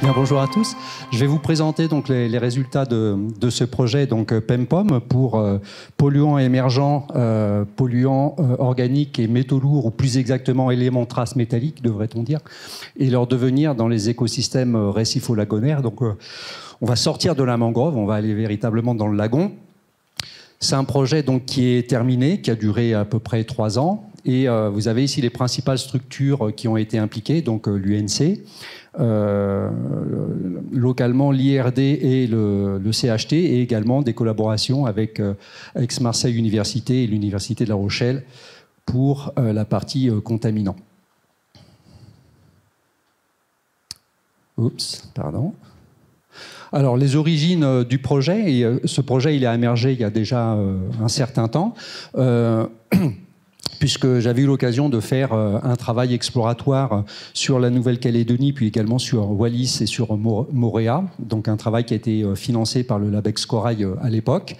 Bien, bonjour à tous. Je vais vous présenter donc les résultats de ce projet donc PEMPOM pour polluants émergents, polluants organiques et métaux lourds, ou plus exactement éléments traces métalliques, devrait-on dire, et leur devenir dans les écosystèmes récifo-lagonaires. Donc on va sortir de la mangrove, on va aller véritablement dans le lagon. C'est un projet donc qui est terminé, qui a duré à peu près 3 ans. Et vous avez ici les principales structures qui ont été impliquées, donc l'UNC, localement l'IRD et le CHT, et également des collaborations avec Aix-Marseille Université et l'Université de La Rochelle pour la partie contaminants. Oups, pardon. Alors, les origines du projet, et ce projet il a émergé il y a déjà un certain temps, puisque j'avais eu l'occasion de faire un travail exploratoire sur la Nouvelle-Calédonie, puis également sur Wallis et sur Moorea, donc un travail qui a été financé par le Labex Corail à l'époque,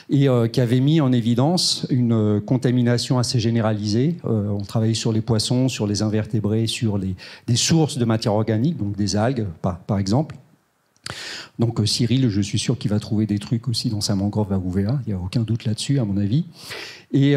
et qui avait mis en évidence une contamination assez généralisée. On travaillait sur les poissons, sur les invertébrés, sur des sources de matière organique, donc des algues, par exemple. Donc Cyril, je suis sûr qu'il va trouver des trucs aussi dans sa mangrove à Ouvéa, il n'y a aucun doute là-dessus, à mon avis. Et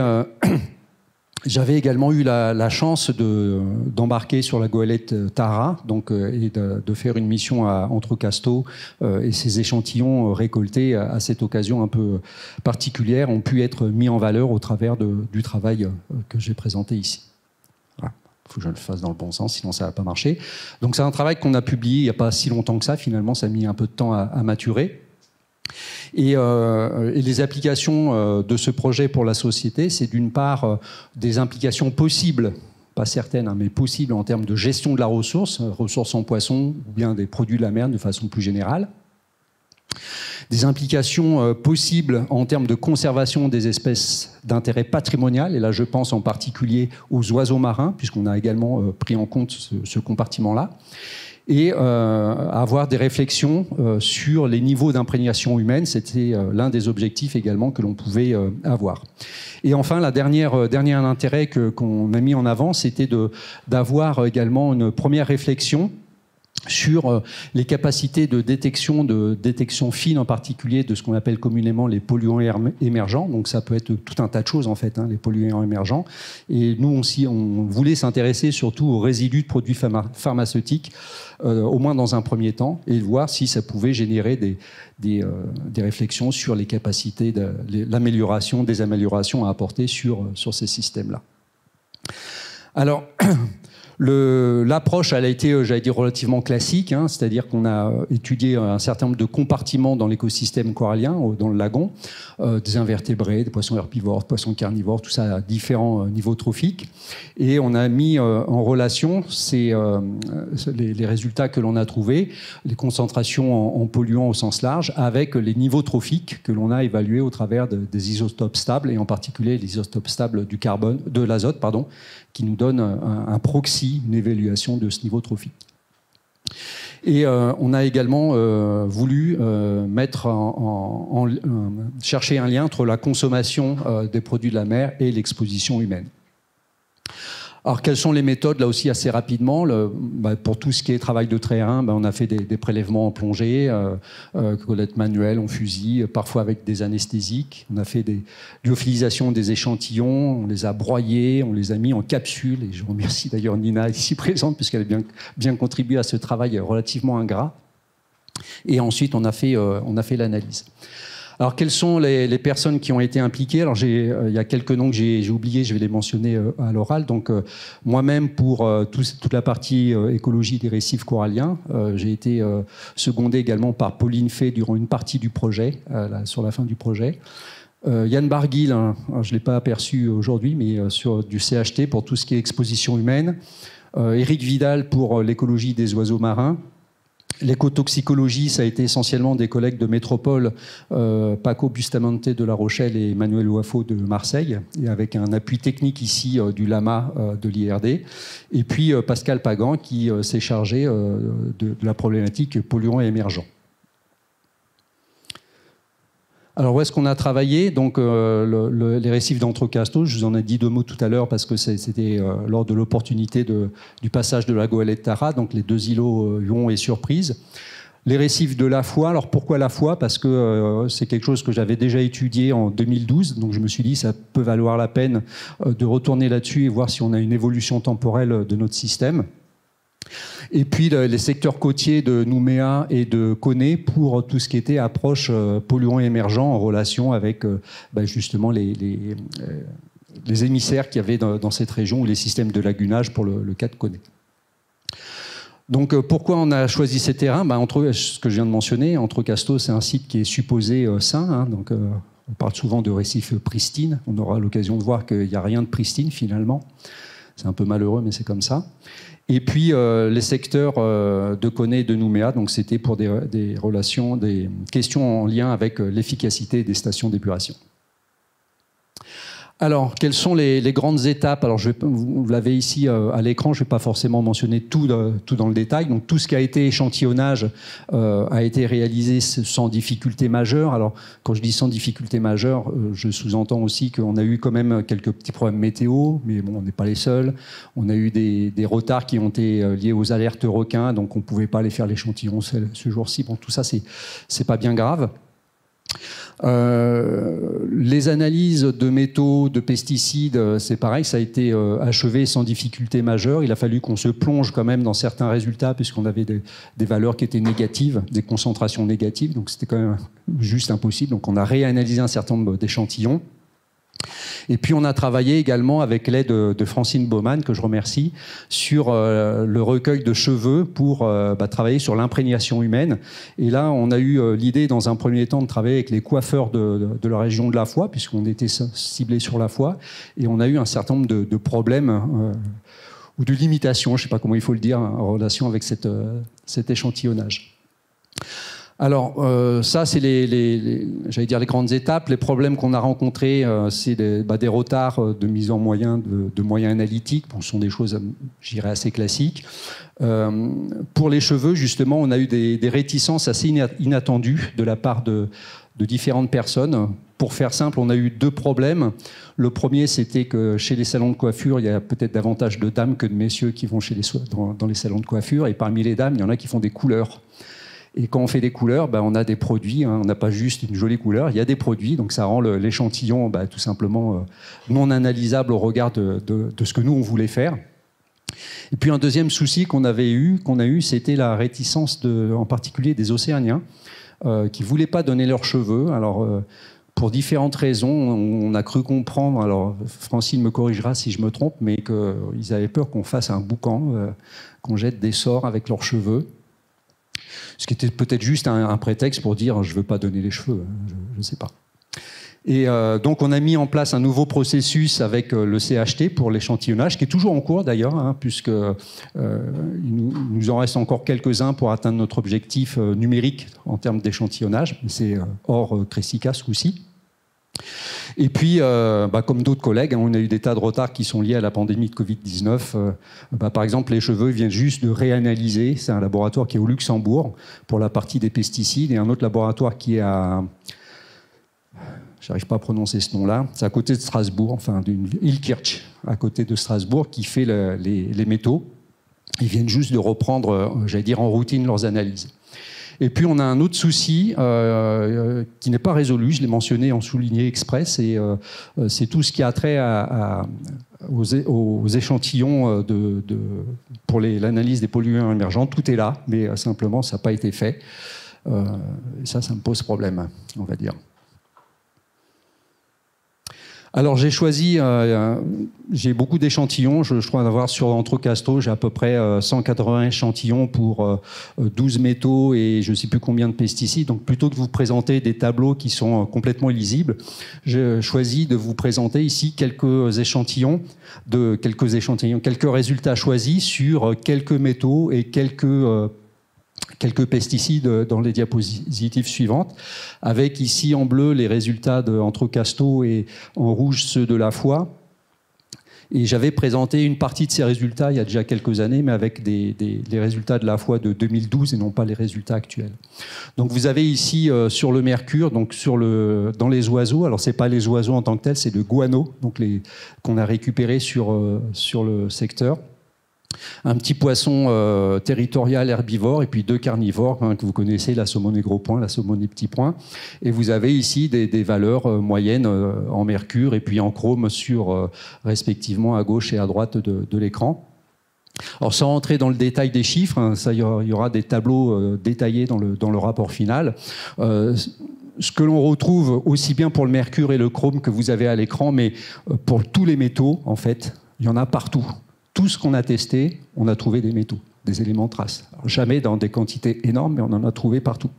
j'avais également eu la chance d'embarquer sur la goélette Tara, donc, et de faire une mission à Entrecasteaux, et ces échantillons récoltés à cette occasion un peu particulière ont pu être mis en valeur au travers du travail que j'ai présenté ici. Voilà. Il faut que je le fasse dans le bon sens, sinon ça ne va pas marcher. Donc c'est un travail qu'on a publié il n'y a pas si longtemps que ça, finalement ça a mis un peu de temps à maturer. Et les applications de ce projet pour la société, c'est d'une part des implications possibles, pas certaines, hein, mais possibles en termes de gestion de la ressource en poisson, ou bien des produits de la mer de façon plus générale. Des implications possibles en termes de conservation des espèces d'intérêt patrimonial, et là je pense en particulier aux oiseaux marins, puisqu'on a également pris en compte ce compartiment-là, et avoir des réflexions sur les niveaux d'imprégnation humaine. C'était l'un des objectifs également que l'on pouvait avoir. Et enfin, le dernier intérêt qu'on a mis en avant, c'était d'avoir également une première réflexion sur les capacités de détection fine, en particulier de ce qu'on appelle communément les polluants émergents. Donc ça peut être tout un tas de choses en fait, hein, les polluants émergents. Et nous aussi, on voulait s'intéresser surtout aux résidus de produits pharmaceutiques, au moins dans un premier temps, et voir si ça pouvait générer des réflexions sur les capacités, l'amélioration, des améliorations à apporter sur ces systèmes-là. Alors, l'approche, elle a été, j'allais dire, relativement classique, hein, c'est-à-dire qu'on a étudié un certain nombre de compartiments dans l'écosystème corallien, dans le lagon, des invertébrés, des poissons herbivores, des poissons carnivores, tout ça à différents niveaux trophiques. Et on a mis en relation les résultats que l'on a trouvés, les concentrations en polluants au sens large, avec les niveaux trophiques que l'on a évalués au travers des isotopes stables, et en particulier les isotopes stables de l'azote, pardon, qui nous donne un proxy, une évaluation de ce niveau trophique. Et on a également voulu chercher un lien entre la consommation des produits de la mer et l'exposition humaine. Alors, quelles sont les méthodes, là aussi, assez rapidement? Pour tout ce qui est travail de terrain, on a fait des prélèvements en plongée, collecte manuelle, en fusil, parfois avec des anesthésiques. On a fait des lyophilisations des échantillons, on les a broyés, on les a mis en capsules. Et je remercie d'ailleurs Nina ici présente, puisqu'elle a bien contribué à ce travail relativement ingrat. Et ensuite, on a fait l'analyse. Alors, quelles sont les personnes qui ont été impliquées? Alors, il y a quelques noms que j'ai oubliés, je vais les mentionner à l'oral. Donc, moi-même, pour toute la partie écologie des récifs coralliens, j'ai été secondé également par Pauline Fay durant une partie du projet, sur la fin du projet. Yann Barguil, hein, je ne l'ai pas aperçu aujourd'hui, mais sur du CHT pour tout ce qui est exposition humaine. Éric Vidal pour l'écologie des oiseaux marins. L'écotoxicologie, ça a été essentiellement des collègues de métropole, Paco Bustamante de La Rochelle et Emmanuel Ouafo de Marseille, et avec un appui technique ici du LAMA de l'IRD. Et puis Pascal Pagan qui s'est chargé de la problématique polluants et émergents. Alors, où est-ce qu'on a travaillé? Donc, les récifs d'Entrecasteaux, je vous en ai dit 2 mots tout à l'heure parce que c'était lors de l'opportunité du passage de la goélette Tara, donc les 2 îlots Huon et Surprise. Les récifs de la Foix, alors pourquoi la Foix? Parce que c'est quelque chose que j'avais déjà étudié en 2012, donc je me suis dit ça peut valoir la peine de retourner là-dessus et voir si on a une évolution temporelle de notre système. Et puis les secteurs côtiers de Nouméa et de Koné pour tout ce qui était approche polluants émergents en relation avec justement les émissaires qu'il y avait dans cette région ou les systèmes de lagunage pour le cas de Koné. Donc pourquoi on a choisi ces terrains? Entre ce que je viens de mentionner, Entrecasteaux, c'est un site qui est supposé sain, hein, donc on parle souvent de récifs pristines. On aura l'occasion de voir qu'il n'y a rien de pristine finalement. C'est un peu malheureux, mais c'est comme ça. Et puis les secteurs de Koné et de Nouméa, donc c'était pour des relations, des questions en lien avec l'efficacité des stations d'épuration. Alors, quelles sont les grandes étapes? Alors, vous l'avez ici à l'écran, je ne vais pas forcément mentionner tout dans le détail. Donc, tout ce qui a été échantillonnage a été réalisé sans difficulté majeure. Alors, quand je dis sans difficulté majeure, je sous-entends aussi qu'on a eu quand même quelques petits problèmes météo, mais bon, on n'est pas les seuls. On a eu des retards qui ont été liés aux alertes requins, donc on ne pouvait pas aller faire l'échantillon ce jour-ci. Bon, tout ça, c'est pas bien grave. Les analyses de métaux, de pesticides, c'est pareil, ça a été achevé sans difficulté majeure. Il a fallu qu'on se plonge quand même dans certains résultats puisqu'on avait des valeurs qui étaient négatives, des concentrations négatives, donc c'était quand même juste impossible. Donc on a réanalysé un certain nombre d'échantillons. Et puis on a travaillé également avec l'aide de Francine Baumann, que je remercie, sur le recueil de cheveux pour travailler sur l'imprégnation humaine. Et là, on a eu l'idée dans un premier temps de travailler avec les coiffeurs de la région de la Foix, puisqu'on était ciblé sur la Foix, et on a eu un certain nombre de problèmes ou de limitations, je ne sais pas comment il faut le dire, en relation avec cet échantillonnage. Alors, ça, c'est j'allais dire les grandes étapes. Les problèmes qu'on a rencontrés, c'est des retards de mise en moyen, de moyens analytiques. Bon, ce sont des choses, je dirais, assez classiques. Pour les cheveux, justement, on a eu des réticences assez inattendues de la part de différentes personnes. Pour faire simple, on a eu 2 problèmes. Le premier, c'était que chez les salons de coiffure, il y a peut-être davantage de dames que de messieurs qui vont dans les salons de coiffure. Et parmi les dames, il y en a qui font des couleurs. Et quand on fait des couleurs, on a des produits, hein, on n'a pas juste une jolie couleur, il y a des produits, donc ça rend l'échantillon tout simplement non analysable au regard de ce que nous, on voulait faire. Et puis un deuxième souci qu'on a eu, c'était la réticence en particulier des Océaniens, qui ne voulaient pas donner leurs cheveux. Alors, pour différentes raisons, on a cru comprendre, alors Francine me corrigera si je me trompe, mais qu'ils avaient peur qu'on fasse un boucan, qu'on jette des sorts avec leurs cheveux. Ce qui était peut-être juste un prétexte pour dire « je ne veux pas donner les cheveux », je ne sais pas. Et donc on a mis en place un nouveau processus avec le CHT pour l'échantillonnage, qui est toujours en cours d'ailleurs, hein, puisque il nous en reste encore quelques-uns pour atteindre notre objectif numérique en termes d'échantillonnage, mais c'est hors Cressica ce coup-ci. Et puis, comme d'autres collègues, hein, on a eu des tas de retards qui sont liés à la pandémie de Covid-19. Par exemple, les cheveux viennent juste de réanalyser. C'est un laboratoire qui est au Luxembourg pour la partie des pesticides et un autre laboratoire qui est à... J'arrive pas à prononcer ce nom-là. C'est à côté de Strasbourg, enfin, Ilkirch, à côté de Strasbourg, qui fait les métaux. Ils viennent juste de reprendre, j'allais dire, en routine leurs analyses. Et puis on a un autre souci qui n'est pas résolu, je l'ai mentionné en souligné express, et c'est tout ce qui a trait aux échantillons pour l'analyse des polluants émergents. Tout est là, mais simplement ça n'a pas été fait. Ça me pose problème, on va dire. Alors j'ai choisi, j'ai beaucoup d'échantillons, je crois en avoir sur Entrecasteaux, j'ai à peu près 180 échantillons pour 12 métaux et je ne sais plus combien de pesticides. Donc plutôt que de vous présenter des tableaux qui sont complètement illisibles, j'ai choisi de vous présenter ici quelques résultats choisis sur quelques métaux et quelques pesticides dans les diapositives suivantes, avec ici en bleu les résultats d'Entrecasteaux et en rouge ceux de la Foix. Et j'avais présenté une partie de ces résultats il y a déjà quelques années, mais avec les résultats de la fois de 2012 et non pas les résultats actuels. Donc vous avez ici sur le mercure, donc dans les oiseaux, alors c'est pas les oiseaux en tant que tels, c'est le guano, donc qu'on a récupéré sur le secteur. Un petit poisson territorial herbivore et puis 2 carnivores que vous connaissez, la saumonée gros point, la saumonée petit point. Et vous avez ici des valeurs moyennes en mercure et puis en chrome respectivement à gauche et à droite de l'écran. Alors sans rentrer dans le détail des chiffres, il y aura des tableaux détaillés dans le rapport final. Ce que l'on retrouve aussi bien pour le mercure et le chrome que vous avez à l'écran, mais pour tous les métaux, en fait, il y en a partout. Tout ce qu'on a testé, on a trouvé des métaux, des éléments traces. Alors, jamais dans des quantités énormes, mais on en a trouvé partout.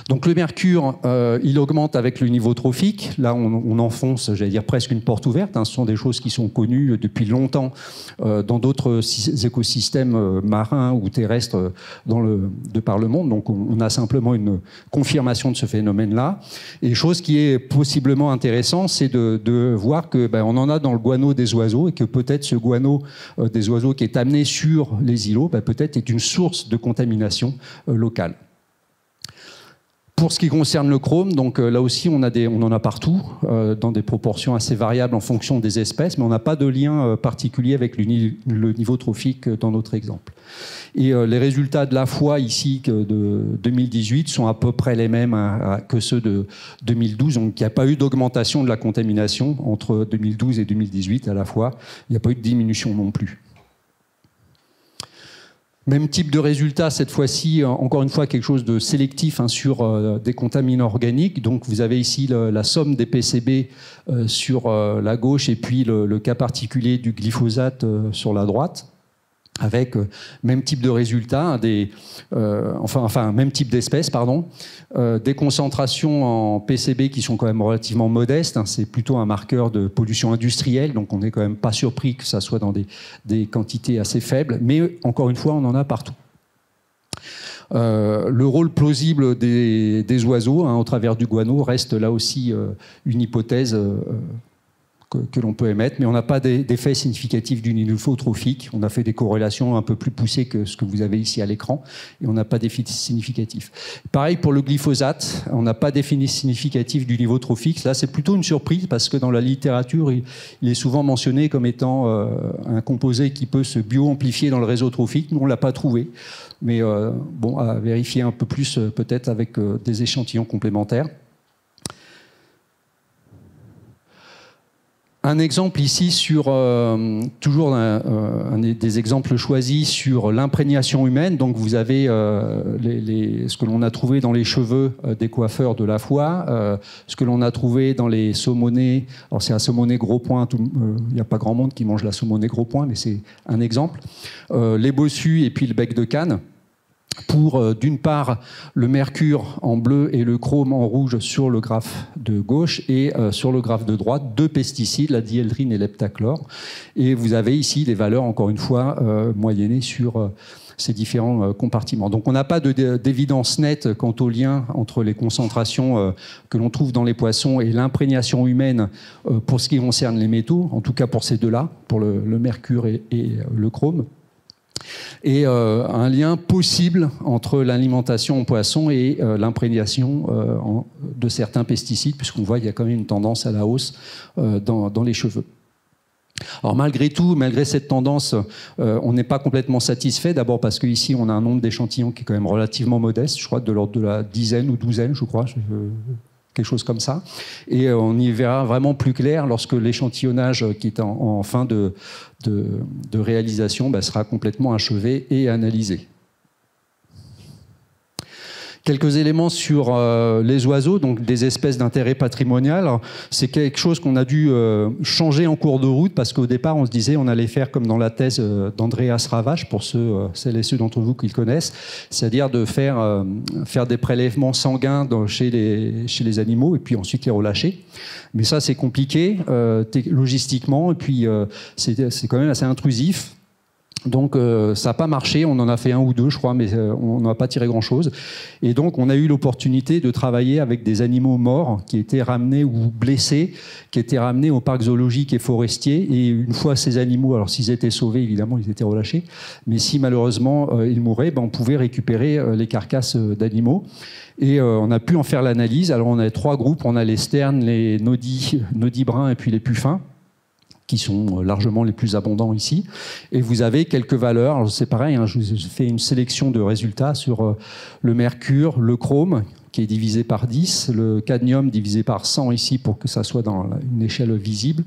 Donc le mercure, il augmente avec le niveau trophique. Là, on enfonce, j'allais dire, presque une porte ouverte. Ce sont des choses qui sont connues depuis longtemps dans d'autres écosystèmes marins ou terrestres de par le monde. Donc on a simplement une confirmation de ce phénomène-là. Et chose qui est possiblement intéressante, c'est de voir que on en a dans le guano des oiseaux et que peut-être ce guano des oiseaux qui est amené sur les îlots, peut-être est une source de contamination locale. Pour ce qui concerne le chrome, donc là aussi on en a partout, dans des proportions assez variables en fonction des espèces, mais on n'a pas de lien particulier avec le niveau trophique dans notre exemple. Et les résultats de la fois ici de 2018 sont à peu près les mêmes que ceux de 2012, donc il n'y a pas eu d'augmentation de la contamination entre 2012 et 2018 à la fois, il n'y a pas eu de diminution non plus. Même type de résultat, cette fois-ci, encore une fois, quelque chose de sélectif sur des contaminants organiques. Donc vous avez ici la somme des PCB sur la gauche et puis le cas particulier du glyphosate sur la droite, avec même type de résultat, même type d'espèces, pardon, des concentrations en PCB qui sont quand même relativement modestes. C'est plutôt un marqueur de pollution industrielle, donc on n'est quand même pas surpris que ça soit dans des quantités assez faibles, mais encore une fois, on en a partout. Le rôle plausible des oiseaux au travers du guano reste là aussi une hypothèse que l'on peut émettre, mais on n'a pas d'effet significatif du niveau trophique. On a fait des corrélations un peu plus poussées que ce que vous avez ici à l'écran, et on n'a pas d'effet significatif. Pareil pour le glyphosate, on n'a pas d'effet significatif du niveau trophique. Là, c'est plutôt une surprise, parce que dans la littérature, il est souvent mentionné comme étant un composé qui peut se bio-amplifier dans le réseau trophique. Nous, on ne l'a pas trouvé, mais à vérifier un peu plus peut-être avec des échantillons complémentaires. Un exemple ici sur, toujours des exemples choisis sur l'imprégnation humaine. Donc vous avez ce que l'on a trouvé dans les cheveux des coiffeurs de la fois, ce que l'on a trouvé dans les saumonées. Alors c'est un saumoné gros point, il n'y a pas grand monde qui mange la saumonée gros point, mais c'est un exemple. Les bossus et puis le bec de canne. Pour, d'une part, le mercure en bleu et le chrome en rouge sur le graphe de gauche, et sur le graphe de droite, 2 pesticides, la diéldrine et l'heptachlore. Et vous avez ici les valeurs, encore une fois, moyennées sur ces différents compartiments. Donc on n'a pas d'évidence nette quant au lien entre les concentrations que l'on trouve dans les poissons et l'imprégnation humaine pour ce qui concerne les métaux, en tout cas pour ces deux-là, pour le mercure et le chrome. Et un lien possible entre l'alimentation en poisson et l'imprégnation de certains pesticides, puisqu'on voit qu'il y a quand même une tendance à la hausse dans les cheveux. Alors malgré tout, malgré cette tendance, on n'est pas complètement satisfait. D'abord parce qu'ici, on a un nombre d'échantillons qui est quand même relativement modeste, je crois de l'ordre de la dizaine ou douzaine, je crois. Quelque chose comme ça. Et on y verra vraiment plus clair lorsque l'échantillonnage qui est en fin de réalisation sera complètement achevé et analysé. Quelques éléments sur les oiseaux, donc des espèces d'intérêt patrimonial. C'est quelque chose qu'on a dû changer en cours de route, parce qu'au départ, on se disait on allait faire comme dans la thèse d'Andreas Ravach, pour celles et ceux d'entre vous qui le connaissent, c'est-à-dire de faire des prélèvements sanguins chez les animaux et puis ensuite les relâcher. Mais ça, c'est compliqué logistiquement, et puis c'est quand même assez intrusif. Donc ça n'a pas marché, on en a fait un ou deux je crois, mais on n'a pas tiré grand-chose. Et donc on a eu l'opportunité de travailler avec des animaux morts qui étaient ramenés ou blessés, qui étaient ramenés au parc zoologique et forestier. Et une fois ces animaux, alors s'ils étaient sauvés évidemment, ils étaient relâchés, mais si malheureusement ils mouraient, ben, on pouvait récupérer les carcasses d'animaux. Et on a pu en faire l'analyse. Alors on a 3 groupes, on a les sternes, les nudibrands et puis les puffins, qui sont largement les plus abondants ici. Et vous avez quelques valeurs. C'est pareil, hein, je vous ai fait une sélection de résultats sur le mercure, le chrome, qui est divisé par 10, le cadmium divisé par 100 ici pour que ça soit dans une échelle visible,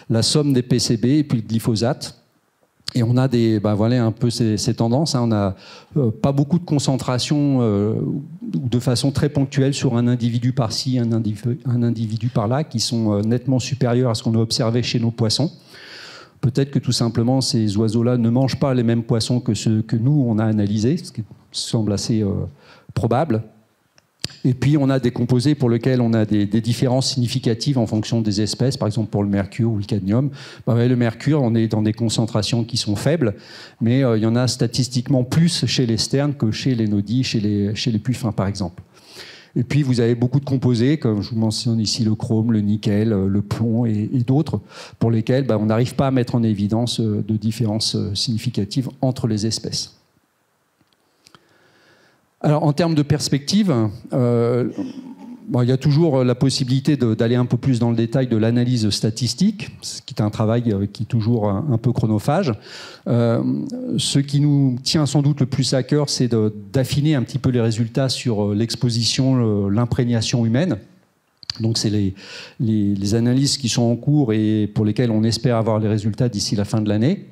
la somme des PCB et puis le glyphosate. Et on a voilà un peu ces tendances. Hein. On n'a pas beaucoup de concentration de façon très ponctuelle sur un individu par-ci, un individu par-là, qui sont nettement supérieurs à ce qu'on a observé chez nos poissons. Peut-être que tout simplement ces oiseaux-là ne mangent pas les mêmes poissons que ceux que nous on a analysés, ce qui semble assez probable. Et puis on a des composés pour lesquels on a des différences significatives en fonction des espèces, par exemple pour le mercure ou le cadmium. Le mercure, on est dans des concentrations qui sont faibles, mais il y en a statistiquement plus chez les sternes que chez les nodis, chez les puffins par exemple. Et puis vous avez beaucoup de composés, comme je vous mentionne ici le chrome, le nickel, le plomb et d'autres, pour lesquels on n'arrive pas à mettre en évidence de différences significatives entre les espèces. Alors, en termes de perspective, il y a toujours la possibilité d'aller un peu plus dans le détail de l'analyse statistique, ce qui est un travail qui est toujours un peu chronophage. Ce qui nous tient sans doute le plus à cœur, c'est d'affiner un petit peu les résultats sur l'exposition, l'imprégnation humaine. Donc, c'est les analyses qui sont en cours et pour lesquelles on espère avoir les résultats d'ici la fin de l'année.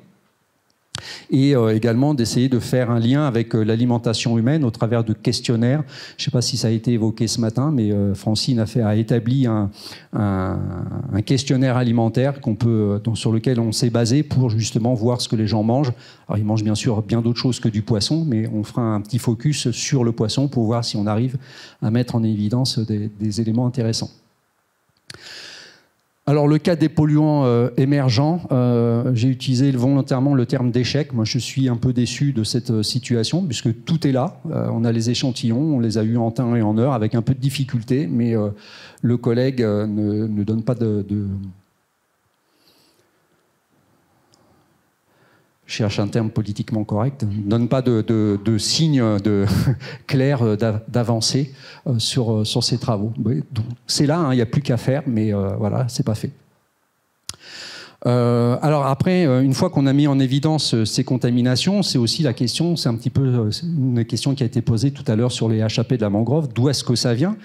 Et également d'essayer de faire un lien avec l'alimentation humaine au travers de questionnaires. Je ne sais pas si ça a été évoqué ce matin, mais Francine a établi un questionnaire alimentaire sur lequel on s'est basé pour justement voir ce que les gens mangent. Alors ils mangent bien sûr bien d'autres choses que du poisson, mais on fera un petit focus sur le poisson pour voir si on arrive à mettre en évidence des éléments intéressants. Alors, le cas des polluants émergents, j'ai utilisé volontairement le terme d'échec. Moi, je suis un peu déçu de cette situation, puisque tout est là. On a les échantillons, on les a eus en temps et en heure, avec un peu de difficulté, mais le collègue ne donne pas je cherche un terme politiquement correct, ne donne pas de signe clair d'avancée sur ces travaux. C'est là, hein, il n'y a plus qu'à faire, mais voilà, c'est pas fait. Alors après, une fois qu'on a mis en évidence ces contaminations, c'est aussi la question, c'est un petit peu une question qui a été posée tout à l'heure sur les HAP de la mangrove, d'où est-ce que ça vient?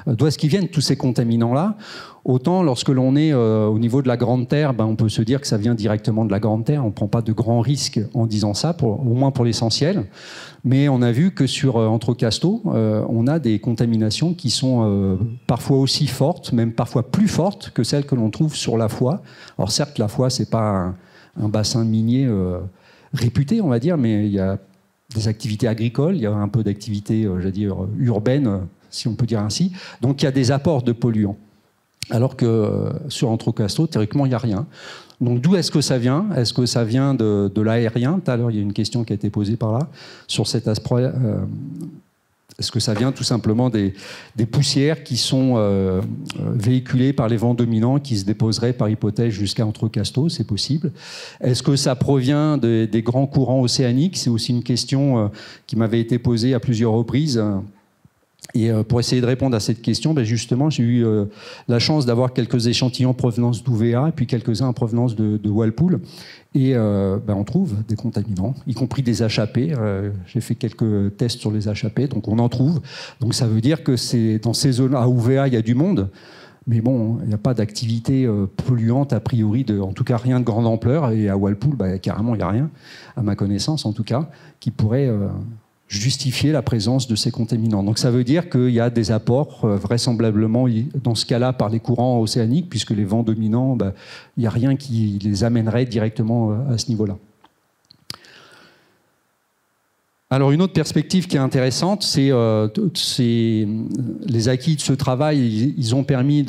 D'où est-ce qu'ils viennent tous ces contaminants-là? Autant lorsque l'on est au niveau de la Grande Terre, on peut se dire que ça vient directement de la Grande Terre, on ne prend pas de grands risques en disant ça, au moins pour l'essentiel. Mais on a vu que sur Anthrocasto, on a des contaminations qui sont parfois aussi fortes, même parfois plus fortes que celles que l'on trouve sur la Foix. Alors certes, la Foix, ce n'est pas un bassin minier réputé, on va dire, mais il y a des activités agricoles, il y a un peu d'activités, j'allais dire, urbaines, si on peut dire ainsi. Donc il y a des apports de polluants. Alors que sur Anthrocasto, théoriquement, il n'y a rien. Donc d'où est-ce que ça vient? Est-ce que ça vient de l'aérien? Tout à l'heure, il y a une question qui a été posée par là, sur cet aspect. Est-ce que ça vient tout simplement des poussières qui sont véhiculées par les vents dominants, qui se déposeraient par hypothèse jusqu'à Anthrocasto? C'est possible. Est-ce que ça provient des grands courants océaniques? C'est aussi une question qui m'avait été posée à plusieurs reprises. Et pour essayer de répondre à cette question, justement, j'ai eu la chance d'avoir quelques échantillons en provenance d'UVA et puis quelques-uns en provenance de Whirlpool. Et on trouve des contaminants, y compris des HAP. J'ai fait quelques tests sur les HAP, donc on en trouve. Donc ça veut dire que c'est dans ces zones à UVA, il y a du monde. Mais bon, il n'y a pas d'activité polluante a priori, en tout cas rien de grande ampleur. Et à Whirlpool, carrément, il n'y a rien, à ma connaissance en tout cas, qui pourrait justifier la présence de ces contaminants. Donc ça veut dire qu'il y a des apports vraisemblablement, dans ce cas-là, par les courants océaniques, puisque les vents dominants, il n'y a rien qui les amènerait directement à ce niveau-là. Alors une autre perspective qui est intéressante, c'est les acquis de ce travail, ils ont permis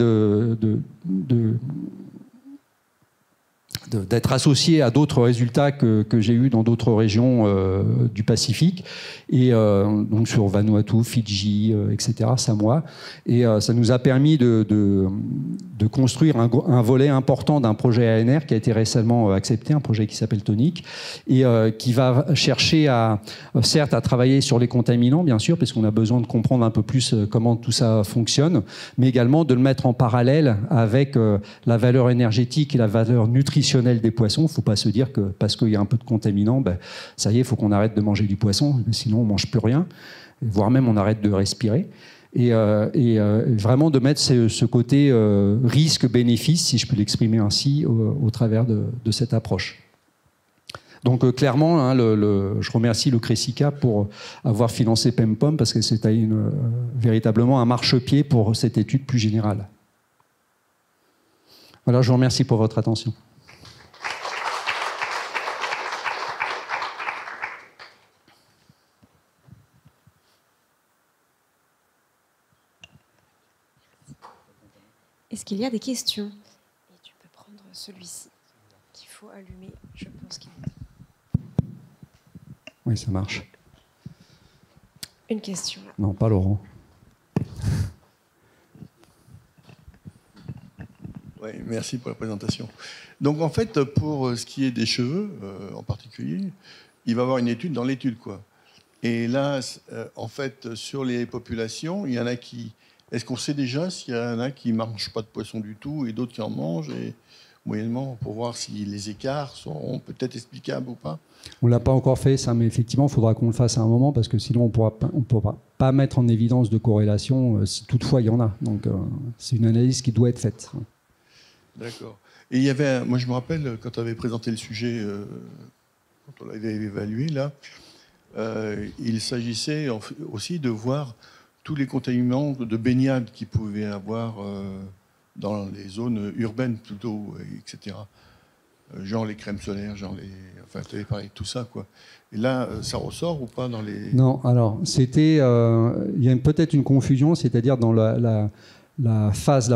d'être associé à d'autres résultats que j'ai eus dans d'autres régions du Pacifique, et donc sur Vanuatu, Fidji, etc., Samoa. Et ça nous a permis de construire un volet important d'un projet ANR qui a été récemment accepté, un projet qui s'appelle Tonic, et qui va chercher certes à travailler sur les contaminants, bien sûr, parce qu'on a besoin de comprendre un peu plus comment tout ça fonctionne, mais également de le mettre en parallèle avec la valeur énergétique et la valeur nutritionnelle des poissons. Il ne faut pas se dire que parce qu'il y a un peu de contaminants, ben, ça y est, il faut qu'on arrête de manger du poisson, sinon on ne mange plus rien, voire même on arrête de respirer. Et vraiment de mettre ce côté risque-bénéfice, si je peux l'exprimer ainsi, au travers de cette approche. Donc clairement, hein, je remercie le CRESICA pour avoir financé PEMPOM, parce que c'était véritablement un marchepied pour cette étude plus générale. Voilà, je vous remercie pour votre attention. Est-ce qu'il y a des questions? Et tu peux prendre celui-ci qu'il faut allumer, je pense qu'il est... Oui, ça marche. Une question là. Non, pas Laurent. Oui, merci pour la présentation. Donc en fait, pour ce qui est des cheveux en particulier, il va y avoir une étude dans l'étude, quoi. Et là, en fait, sur les populations, il y en a qui... Est-ce qu'on sait déjà s'il y en a qui ne mangent pas de poisson du tout et d'autres qui en mangent, et moyennement, pour voir si les écarts seront peut-être explicables ou pas? On ne l'a pas encore fait, ça, mais effectivement, il faudra qu'on le fasse à un moment, parce que sinon, on ne pourra pas mettre en évidence de corrélation, si toutefois il y en a. Donc, c'est une analyse qui doit être faite. D'accord. Et il y avait, moi je me rappelle, quand tu avais présenté le sujet, quand on l'avait évalué, là, il s'agissait aussi de voir tous les contaminants de baignade qu'il pouvait avoir dans les zones urbaines plutôt, etc. Genre les crèmes solaires, genre les... Enfin, tu avais parlé de tout ça, quoi. Et là, ça ressort ou pas dans les... Non, alors, c'était... il y a peut-être une confusion, c'est-à-dire dans la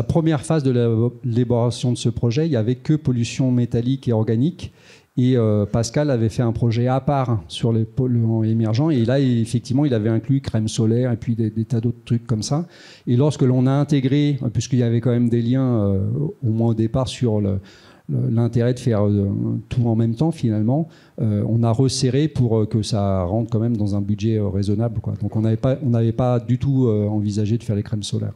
première phase de l'élaboration de ce projet, il n'y avait que pollution métallique et organique. Et Pascal avait fait un projet à part sur les polluants émergents. Et là, effectivement, il avait inclus crème solaire et puis des tas d'autres trucs comme ça. Et lorsque l'on a intégré, puisqu'il y avait quand même des liens, au moins au départ, sur l'intérêt de faire tout en même temps, finalement, on a resserré pour que ça rentre quand même dans un budget raisonnable, quoi. Donc on n'avait pas du tout envisagé de faire les crèmes solaires.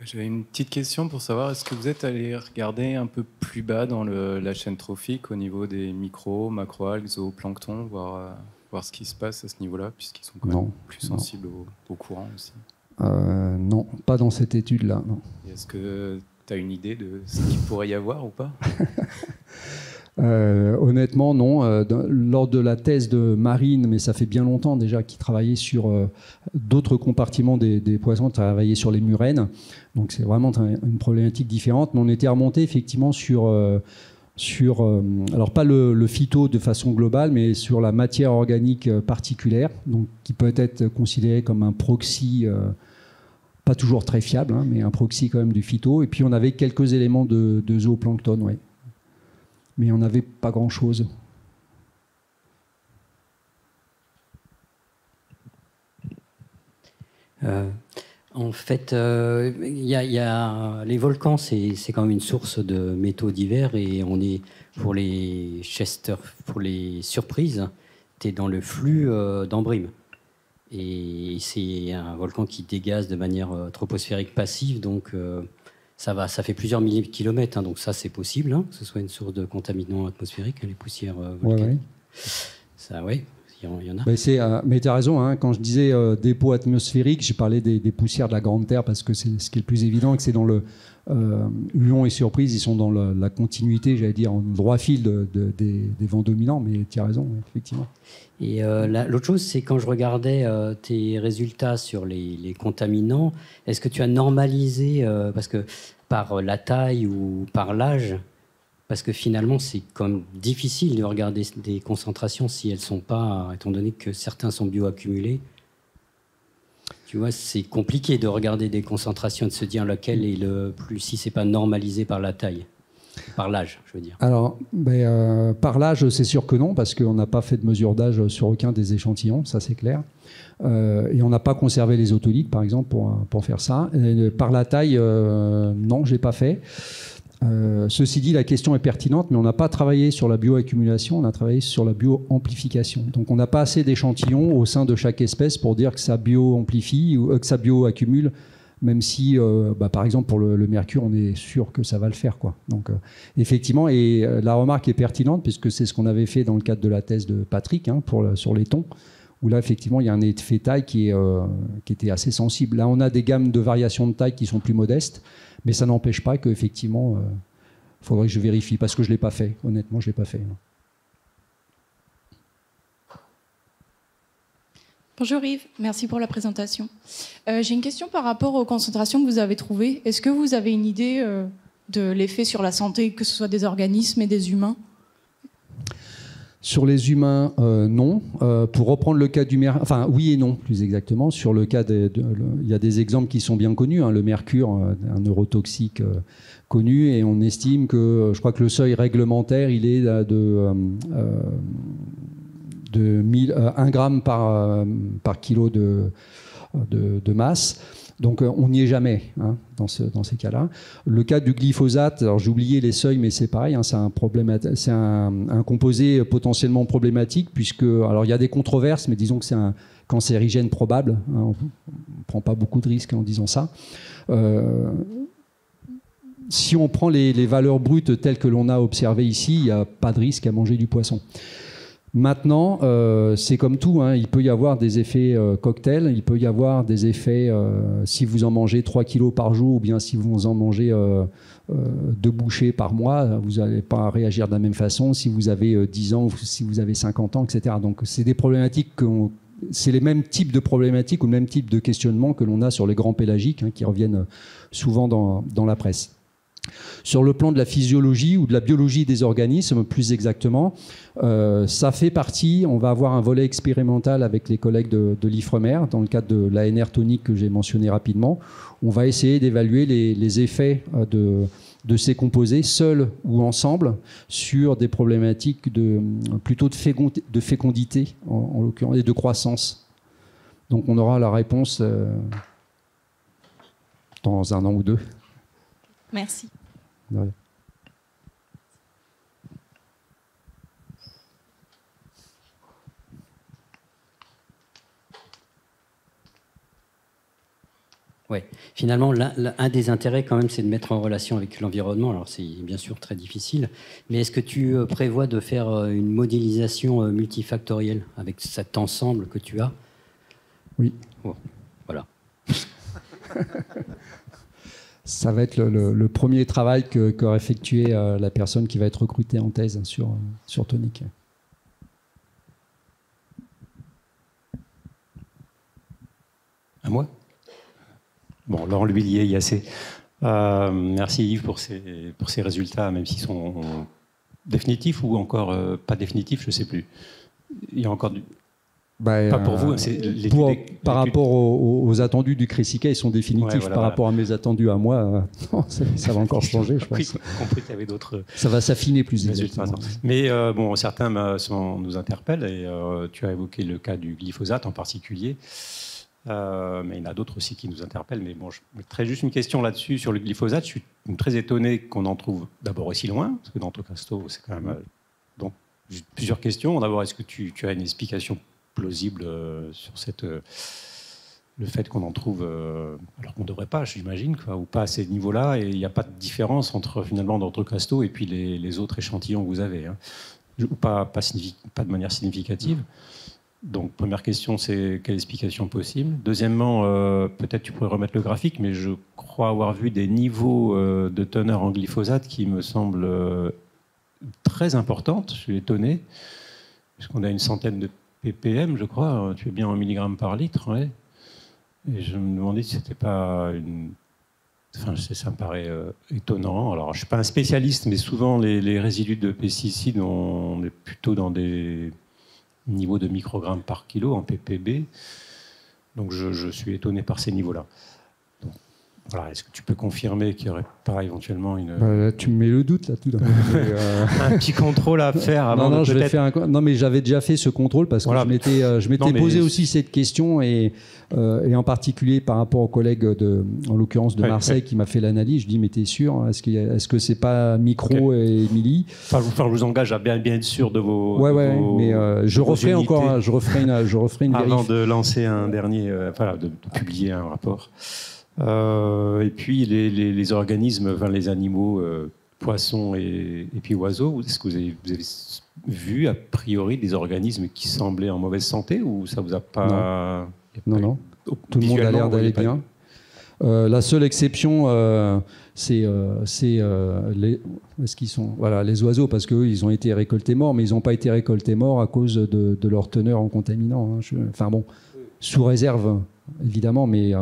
J'avais une petite question pour savoir, est-ce que vous êtes allé regarder un peu plus bas dans la chaîne trophique au niveau des micro, macroalgues, zooplancton, voir ce qui se passe à ce niveau-là, puisqu'ils sont quand même plus sensibles au courant aussi? Non, pas dans cette étude-là. Est-ce que tu as une idée de ce qu'il pourrait y avoir ou pas? Honnêtement, non. Lors de la thèse de Marine, mais ça fait bien longtemps déjà, qui travaillait sur d'autres compartiments des poissons, travaillait sur les murènes. Donc c'est vraiment une problématique différente. Mais on était remonté effectivement sur alors pas le phyto de façon globale, mais sur la matière organique particulière, donc qui peut être considérée comme un proxy, pas toujours très fiable, hein, mais un proxy quand même du phyto. Et puis on avait quelques éléments de zooplancton, ouais. Mais on n'avait pas grand-chose. En fait, les volcans, c'est quand même une source de métaux divers, et on est pour les surprises, tu es dans le flux d'Ambrym. Et c'est un volcan qui dégaze de manière troposphérique passive, donc ça fait plusieurs milliers de kilomètres, hein, donc ça c'est possible, hein, que ce soit une source de contaminants atmosphériques, les poussières volcaniques. Ouais. Ça, oui. Il y en a. Mais tu as raison, hein, quand je disais dépôt atmosphérique, j'ai parlé des poussières de la Grande Terre, parce que c'est ce qui est le plus évident, et que c'est dans le Huon et Surprise, ils sont dans la continuité, j'allais dire, en droit fil des vents dominants, mais tu as raison, effectivement. Et l'autre chose, c'est quand je regardais tes résultats sur les contaminants, est-ce que tu as normalisé, parce que par la taille ou par l'âge, parce que finalement, c'est comme difficile de regarder des concentrations si elles ne sont pas, étant donné que certains sont bioaccumulés. Tu vois, c'est compliqué de regarder des concentrations et de se dire lequel est le plus, si c'est pas normalisé par la taille, par l'âge, je veux dire. Alors, par l'âge, c'est sûr que non, parce qu'on n'a pas fait de mesure d'âge sur aucun des échantillons, ça c'est clair. Et on n'a pas conservé les otolithes, par exemple, pour faire ça. Et par la taille, non, je n'ai pas fait. Ceci dit, la question est pertinente, mais on n'a pas travaillé sur la bioaccumulation, on a travaillé sur la bioamplification. Donc on n'a pas assez d'échantillons au sein de chaque espèce pour dire que ça bioamplifie ou que ça bioaccumule, même si, par exemple, pour le mercure, on est sûr que ça va le faire, quoi. Donc, effectivement, et la remarque est pertinente, puisque c'est ce qu'on avait fait dans le cadre de la thèse de Patrick, hein, sur les thons, où là, effectivement, il y a un effet taille qui était assez sensible. Là, on a des gammes de variations de taille qui sont plus modestes, mais ça n'empêche pas qu'effectivement, il faudrait que je vérifie, parce que je ne l'ai pas fait. Honnêtement, je ne l'ai pas fait. Bonjour Yves, merci pour la présentation. J'ai une question par rapport aux concentrations que vous avez trouvées. Est-ce que vous avez une idée de l'effet sur la santé, que ce soit des organismes et des humains ? Sur les humains, non. Pour reprendre le cas du mercure, enfin oui et non, plus exactement. Sur le cas il y a des exemples qui sont bien connus. Hein, le mercure, un neurotoxique connu, et on estime que, je crois que le seuil réglementaire, il est de 1 gramme par kilo de masse. Donc on n'y est jamais, hein, dans ces cas-là. Le cas du glyphosate, alors j'ai oublié les seuils, mais c'est pareil, hein, c'est un composé potentiellement problématique, puisque, alors il y a des controverses, mais disons que c'est un cancérigène probable, hein, on ne prend pas beaucoup de risques en disant ça. Si on prend les valeurs brutes telles que l'on a observées ici, il n'y a pas de risque à manger du poisson. Maintenant, c'est comme tout, hein, il peut y avoir des effets cocktails, il peut y avoir des effets si vous en mangez 3 kilos par jour, ou bien si vous en mangez 2 bouchées par mois, vous n'allez pas réagir de la même façon si vous avez 10 ans ou si vous avez 50 ans, etc. Donc c'est des problématiques c'est les mêmes types de problématiques ou le même type de questionnement que l'on a sur les grands pélagiques, hein, qui reviennent souvent dans la presse. Sur le plan de la physiologie ou de la biologie des organismes, plus exactement, ça fait partie, on va avoir un volet expérimental avec les collègues de l'IFREMER, dans le cadre de l'ANR tonique que j'ai mentionné rapidement. On va essayer d'évaluer les effets de ces composés, seuls ou ensemble, sur des problématiques plutôt de fécondité, en l'occurrence, et de croissance. Donc on aura la réponse dans 1 an ou 2. Merci. De rien. Ouais. Finalement, un des intérêts, quand même, c'est de mettre en relation avec l'environnement. Alors, c'est bien sûr très difficile. Mais est-ce que tu prévois de faire une modélisation multifactorielle avec cet ensemble que tu as ? Oui. Bon, voilà. Ça va être le premier travail qu'aura effectué la personne qui va être recrutée en thèse sur Tonique. À moi ? Bon, Laurent L'Huillier, IAC. Merci Yves pour ces résultats, même s'ils sont définitifs ou encore pas définitifs, je ne sais plus. Il y a encore du... pas pour vous, c'est par rapport aux attendus du Cressica, ils sont définitifs. Ouais, voilà, par rapport à mes attendus à moi, ça va encore changer, je pense. Oui, compris qu'il y avait d'autres... Ça va s'affiner plus exactement. Mais bon, certains nous interpellent, et tu as évoqué le cas du glyphosate en particulier. Mais il y en a d'autres aussi qui nous interpellent. Mais bon, je mettrai juste une question là-dessus, sur le glyphosate. Je suis très étonné qu'on en trouve d'abord aussi loin, parce que dans Tocasto, c'est quand même... donc, j'ai plusieurs questions. D'abord, est-ce que tu as une explication plausible sur le fait qu'on en trouve, alors qu'on ne devrait pas, j'imagine, ou pas à ces niveaux-là, et il n'y a pas de différence finalement, entre Tocasto et puis les autres échantillons que vous avez, hein, ou pas de manière significative. Donc, première question, c'est quelle explication possible ? Deuxièmement, peut-être tu pourrais remettre le graphique, mais je crois avoir vu des niveaux de teneur en glyphosate qui me semblent très importantes. Je suis étonné, puisqu'on a une centaine de ppm, je crois. Tu es bien en milligrammes par litre, ouais. Et je me demandais si c'était pas une... Enfin, ça me paraît étonnant. Alors, je ne suis pas un spécialiste, mais souvent, les résidus de pesticides, on est plutôt dans des... niveau de microgrammes par kilo en ppb. Donc je suis étonné par ces niveaux-là. Donc, voilà, est-ce que tu peux confirmer qu'il n'y aurait pas éventuellement une... Là, tu me mets le doute là tout d'un coup. Un petit contrôle à faire avant non, de je vais peut-être... faire non, mais j'avais déjà fait ce contrôle parce que Voilà. je m'étais posé aussi cette question et en particulier par rapport au collègue en l'occurrence de Marseille qui m'a fait l'analyse. Je dis mais t'es sûr, est-ce que c'est pas Micro et Émilie? Enfin, je vous engage à bien être sûr de vos... mais je referai encore, je referai une avant vérif. de lancer un dernier, de publier un rapport. Et puis les organismes, enfin les animaux, poissons et puis oiseaux, est-ce que vous avez vu a priori des organismes qui semblaient en mauvaise santé ou ça vous a pas... Non. Tout le monde a l'air d'aller bien. La seule exception, c'est est-ce qu'ils sont les oiseaux, parce qu'eux, ils ont été récoltés morts, mais ils n'ont pas été récoltés morts à cause de leur teneur en contaminants. Enfin bon, sous réserve, évidemment, mais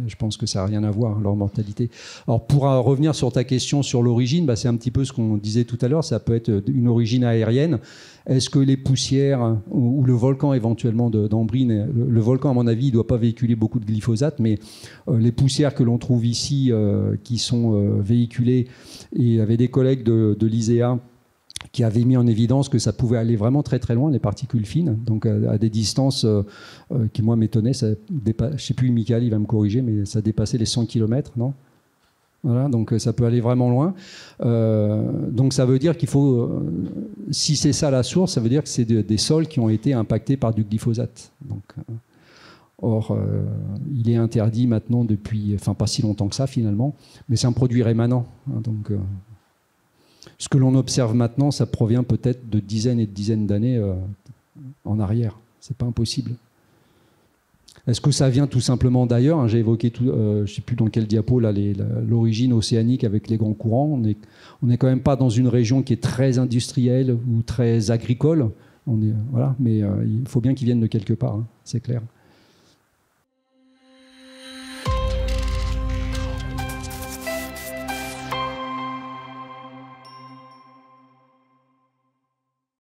je pense que ça n'a rien à voir, leur mortalité. Alors, pour revenir sur ta question sur l'origine, c'est un petit peu ce qu'on disait tout à l'heure, ça peut être une origine aérienne. Est-ce que les poussières ou le volcan éventuellement d'Ambrine, le volcan à mon avis, il ne doit pas véhiculer beaucoup de glyphosate, mais les poussières que l'on trouve ici qui sont véhiculées, et il y avait des collègues de l'ISEA qui avaient mis en évidence que ça pouvait aller vraiment très très loin, les particules fines, donc à des distances qui moi m'étonnaient. Je ne sais plus, Michael, il va me corriger, mais ça dépassait les 100 km, non ? Voilà, donc ça peut aller vraiment loin. Donc ça veut dire qu'il faut, si c'est ça la source, ça veut dire que c'est des sols qui ont été impactés par du glyphosate. Donc, or, il est interdit maintenant depuis, pas si longtemps que ça finalement, mais c'est un produit rémanent. Donc, ce que l'on observe maintenant, ça provient peut-être de dizaines et de dizaines d'années en arrière. C'est pas impossible. Est-ce que ça vient tout simplement d'ailleurs? J'ai évoqué, je ne sais plus dans quel diapo, l'origine océanique avec les grands courants. On n'est quand même pas dans une région qui est très industrielle ou très agricole. Mais il faut bien qu'ils viennent de quelque part, c'est clair.